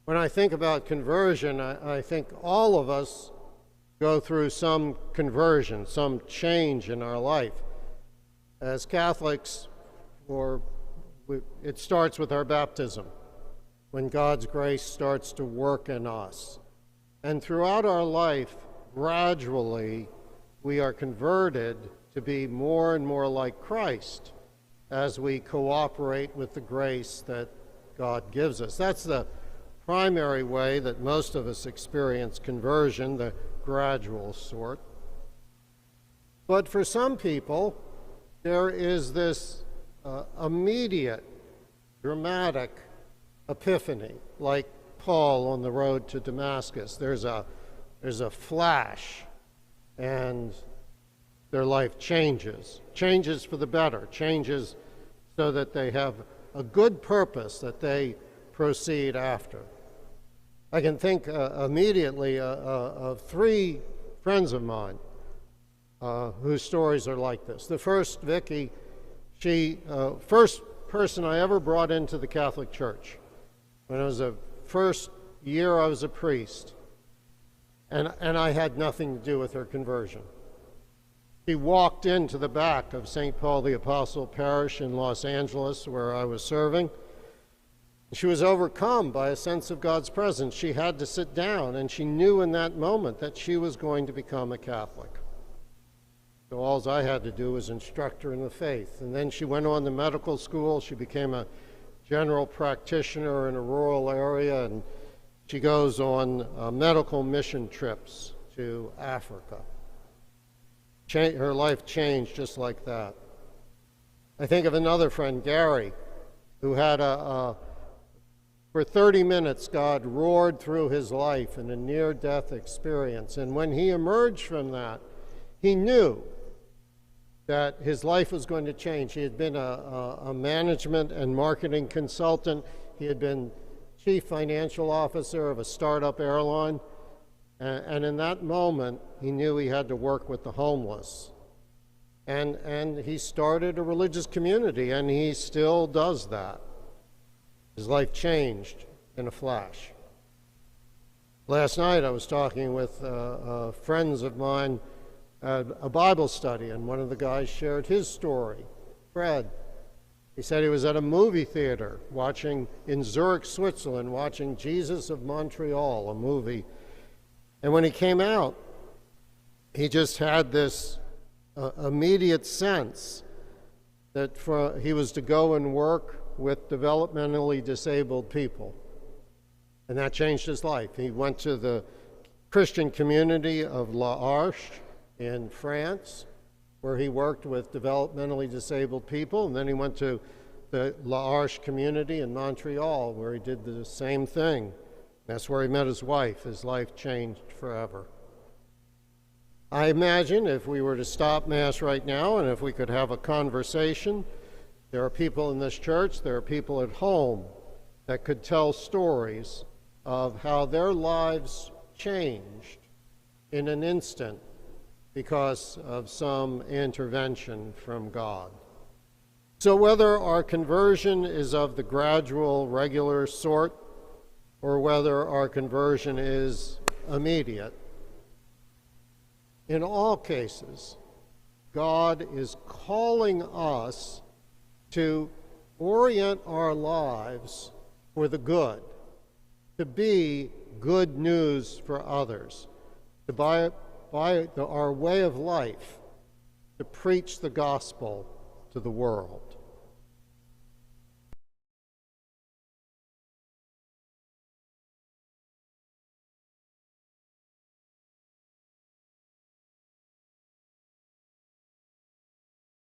When I think about conversion, I think all of us go through some conversion, some change in our life. As Catholics, it starts with our baptism, when God's grace starts to work in us. And throughout our life, gradually, we are converted to be more and more like Christ as we cooperate with the grace that God gives us. That's the primary way that most of us experience conversion, the gradual sort. But for some people, there is this immediate, dramatic epiphany, like Paul on the road to Damascus. There's a flash, and their life changes for the better, changes so that they have a good purpose that they proceed after. I can think immediately of three friends of mine whose stories are like this. The first, Vicky, she first person I ever brought into the Catholic Church. When I was the first year I was a priest, and I had nothing to do with her conversion. She walked into the back of St. Paul the Apostle Parish in Los Angeles, where I was serving. She was overcome by a sense of God's presence. She had to sit down, and she knew in that moment that she was going to become a Catholic. So all I had to do was instruct her in the faith. And then she went on to medical school. She became a general practitioner in a rural area, and she goes on medical mission trips to Africa. Her life changed just like that. I think of another friend, Gary, who had for 30 minutes, God roared through his life in a near-death experience. And when he emerged from that, he knew that his life was going to change. He had been a management and marketing consultant. He had been chief financial officer of a startup airline. And in that moment, he knew he had to work with the homeless. And he started a religious community, and he still does that. His life changed in a flash. Last night, I was talking with friends of mine at a Bible study, and one of the guys shared his story, Fred. He said he was at a movie theater in Zurich, Switzerland, watching Jesus of Montreal, a movie. And when he came out, he just had this immediate sense that he was to go and work with developmentally disabled people. And that changed his life. He went to the Christian community of L'Arche in France, where he worked with developmentally disabled people. And then he went to the L'Arche community in Montreal, where he did the same thing. That's where he met his wife. His life changed forever. I imagine if we were to stop Mass right now and if we could have a conversation, there are people in this church, there are people at home that could tell stories of how their lives changed in an instant because of some intervention from God. So whether our conversion is of the gradual, regular sort, or whether our conversion is immediate, in all cases, God is calling us to orient our lives for the good, to be good news for others, to by our way of life, to preach the gospel to the world.